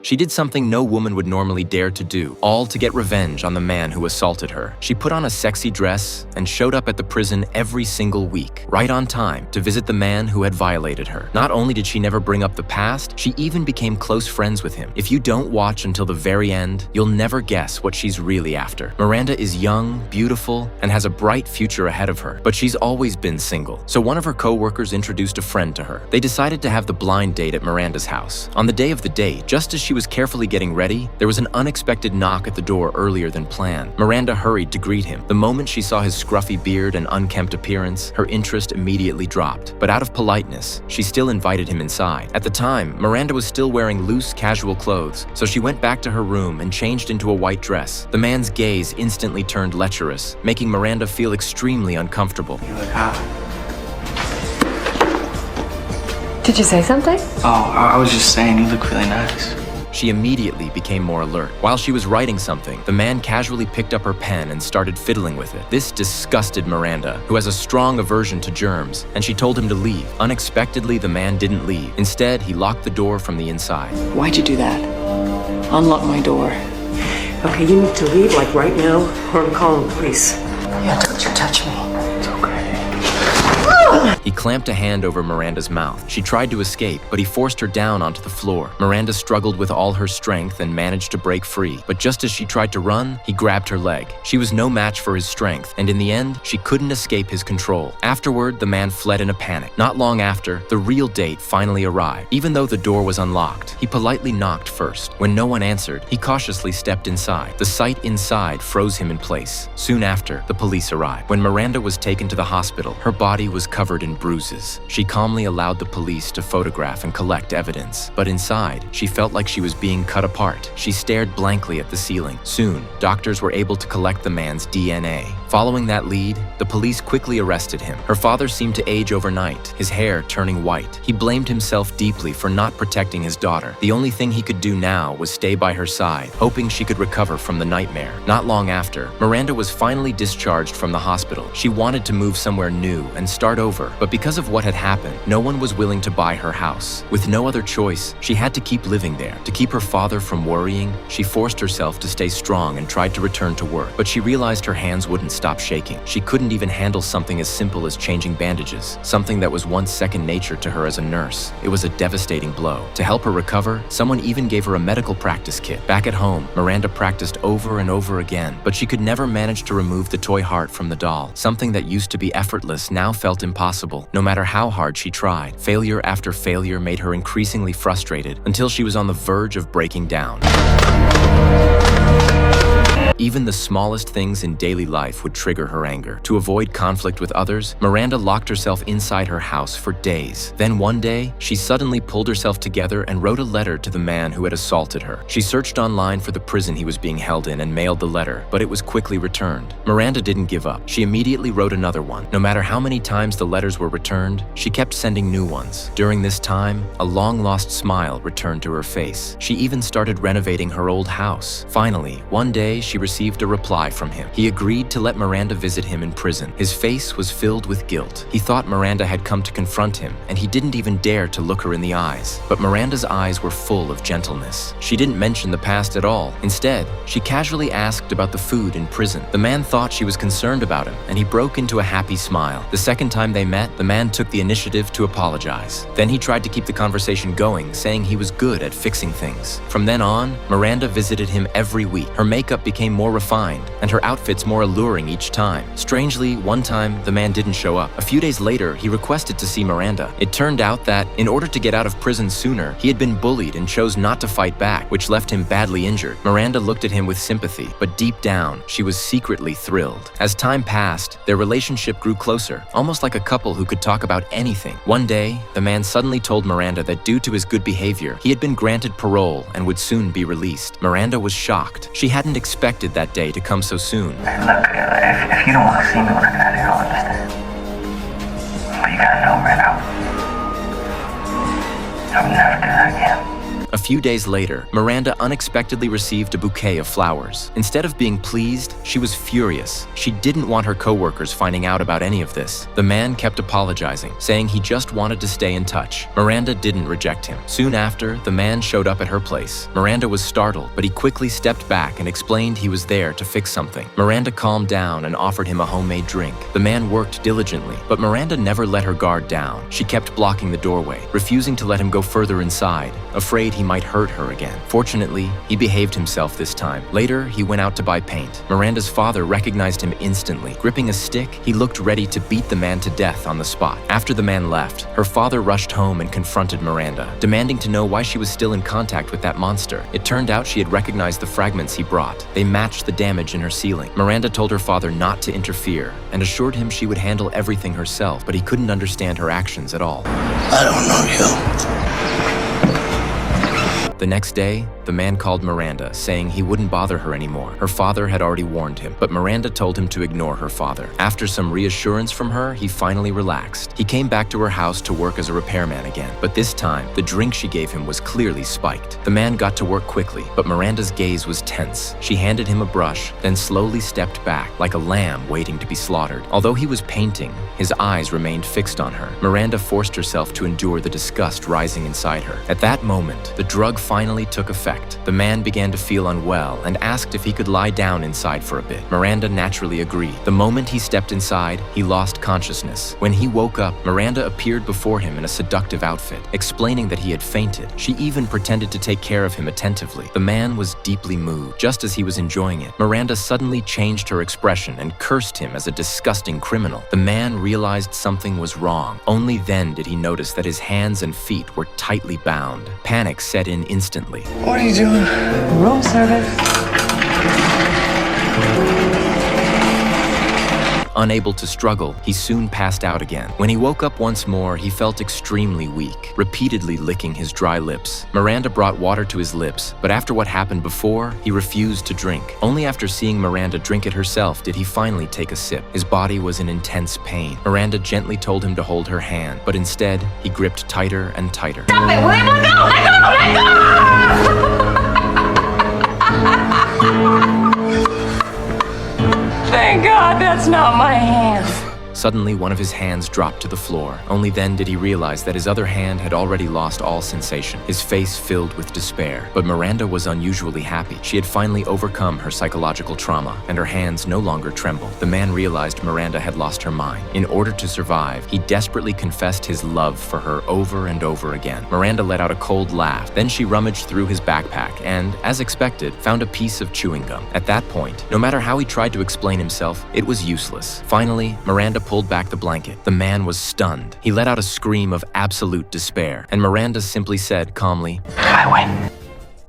She did something no woman would normally dare to do, all to get revenge on the man who assaulted her. She put on a sexy dress and showed up at the prison every single week, right on time, to visit the man who had violated her. Not only did she never bring up the past, she even became close friends with him. If you don't watch until the very end, you'll never guess what she's really after. Miranda is young, beautiful, and has a bright future ahead of her, but she's always been single. So one of her co-workers introduced a friend to her. They decided to have the blind date at Miranda's house. On the day of the date, just as she was carefully getting ready, there was an unexpected knock at the door earlier than planned. Miranda hurried to greet him. The moment she saw his scruffy beard and unkempt appearance, her interest immediately dropped. But out of politeness, she still invited him inside. At the time, Miranda was still wearing loose, casual clothes, so she went back to her room and changed into a white dress. The man's gaze instantly turned lecherous, making Miranda feel extremely uncomfortable. You look hot. Did you say something? Oh, I was just saying you look really nice. She immediately became more alert. While she was writing something, the man casually picked up her pen and started fiddling with it. This disgusted Miranda, who has a strong aversion to germs, and she told him to leave. Unexpectedly, the man didn't leave. Instead, he locked the door from the inside. Why'd you do that? Unlock my door. Okay, you need to leave, like right now, or I'm calling the police. Yeah, don't you touch me. It's okay. He clamped a hand over Miranda's mouth. She tried to escape, but he forced her down onto the floor. Miranda struggled with all her strength and managed to break free. But just as she tried to run, he grabbed her leg. She was no match for his strength, and in the end, she couldn't escape his control. Afterward, the man fled in a panic. Not long after, the real date finally arrived. Even though the door was unlocked, he politely knocked first. When no one answered, he cautiously stepped inside. The sight inside froze him in place. Soon after, the police arrived. When Miranda was taken to the hospital, her body was covered in bruises. She calmly allowed the police to photograph and collect evidence. But inside, she felt like she was being cut apart. She stared blankly at the ceiling. Soon, doctors were able to collect the man's DNA. Following that lead, the police quickly arrested him. Her father seemed to age overnight, his hair turning white. He blamed himself deeply for not protecting his daughter. The only thing he could do now was stay by her side, hoping she could recover from the nightmare. Not long after, Miranda was finally discharged from the hospital. She wanted to move somewhere new and start over, but because of what had happened, no one was willing to buy her house. With no other choice, she had to keep living there. To keep her father from worrying, she forced herself to stay strong and tried to return to work. But she realized her hands wouldn't stop shaking. She couldn't even handle something as simple as changing bandages, something that was once second nature to her as a nurse. It was a devastating blow. To help her recover, someone even gave her a medical practice kit. Back at home, Miranda practiced over and over again, but she could never manage to remove the toy heart from the doll. Something that used to be effortless now felt impossible. No matter how hard she tried, failure after failure made her increasingly frustrated until she was on the verge of breaking down. Even the smallest things in daily life would trigger her anger. To avoid conflict with others, Miranda locked herself inside her house for days. Then one day, she suddenly pulled herself together and wrote a letter to the man who had assaulted her. She searched online for the prison he was being held in and mailed the letter, but it was quickly returned. Miranda didn't give up. She immediately wrote another one. No matter how many times the letters were returned, she kept sending new ones. During this time, a long-lost smile returned to her face. She even started renovating her old house. Finally, one day, she received a reply from him. He agreed to let Miranda visit him in prison. His face was filled with guilt. He thought Miranda had come to confront him, and he didn't even dare to look her in the eyes. But Miranda's eyes were full of gentleness. She didn't mention the past at all. Instead, she casually asked about the food in prison. The man thought she was concerned about him, and he broke into a happy smile. The second time they met, the man took the initiative to apologize. Then he tried to keep the conversation going, saying he was good at fixing things. From then on, Miranda visited him every week. Her makeup became more refined, and her outfits more alluring each time. Strangely, one time, the man didn't show up. A few days later, he requested to see Miranda. It turned out that, in order to get out of prison sooner, he had been bullied and chose not to fight back, which left him badly injured. Miranda looked at him with sympathy, but deep down, she was secretly thrilled. As time passed, their relationship grew closer, almost like a couple who could talk about anything. One day, the man suddenly told Miranda that due to his good behavior, he had been granted parole and would soon be released. Miranda was shocked. She hadn't expected that day to come so soon. Look, if you don't want to see me when I get out of here, I'll understand. But you gotta know right now, I'll never do that again. A few days later, Miranda unexpectedly received a bouquet of flowers. Instead of being pleased, she was furious. She didn't want her coworkers finding out about any of this. The man kept apologizing, saying he just wanted to stay in touch. Miranda didn't reject him. Soon after, the man showed up at her place. Miranda was startled, but he quickly stepped back and explained he was there to fix something. Miranda calmed down and offered him a homemade drink. The man worked diligently, but Miranda never let her guard down. She kept blocking the doorway, refusing to let him go further inside, afraid he might hurt her again. Fortunately, he behaved himself this time. Later, he went out to buy paint. Miranda's father recognized him instantly. Gripping a stick, he looked ready to beat the man to death on the spot. After the man left, her father rushed home and confronted Miranda, demanding to know why she was still in contact with that monster. It turned out she had recognized the fragments he brought. They matched the damage in her ceiling. Miranda told her father not to interfere and assured him she would handle everything herself, but he couldn't understand her actions at all. I don't know you. The next day, the man called Miranda, saying he wouldn't bother her anymore. Her father had already warned him, but Miranda told him to ignore her father. After some reassurance from her, he finally relaxed. He came back to her house to work as a repairman again, but this time, the drink she gave him was clearly spiked. The man got to work quickly, but Miranda's gaze was tense. She handed him a brush, then slowly stepped back, like a lamb waiting to be slaughtered. Although he was painting, his eyes remained fixed on her. Miranda forced herself to endure the disgust rising inside her. At that moment, the drug finally took effect. The man began to feel unwell and asked if he could lie down inside for a bit. Miranda naturally agreed. The moment he stepped inside, he lost consciousness. When he woke up, Miranda appeared before him in a seductive outfit, explaining that he had fainted. She even pretended to take care of him attentively. The man was deeply moved. Just as he was enjoying it, Miranda suddenly changed her expression and cursed him as a disgusting criminal. The man realized something was wrong. Only then did he notice that his hands and feet were tightly bound. Panic set in instantly. What are you doing? Room service. Unable to struggle, he soon passed out again. When he woke up once more, he felt extremely weak, repeatedly licking his dry lips. Miranda brought water to his lips, but after what happened before, he refused to drink. Only after seeing Miranda drink it herself did he finally take a sip. His body was in intense pain. Miranda gently told him to hold her hand, but instead, he gripped tighter and tighter. Stop it, William! Let go! Let go! Let go! Thank God that's not my hand. Suddenly, one of his hands dropped to the floor. Only then did he realize that his other hand had already lost all sensation, his face filled with despair. But Miranda was unusually happy. She had finally overcome her psychological trauma, and her hands no longer trembled. The man realized Miranda had lost her mind. In order to survive, he desperately confessed his love for her over and over again. Miranda let out a cold laugh. Then she rummaged through his backpack and, as expected, found a piece of chewing gum. At that point, no matter how he tried to explain himself, it was useless. Finally, Miranda pulled back the blanket. The man was stunned. He let out a scream of absolute despair, and Miranda simply said calmly, I win.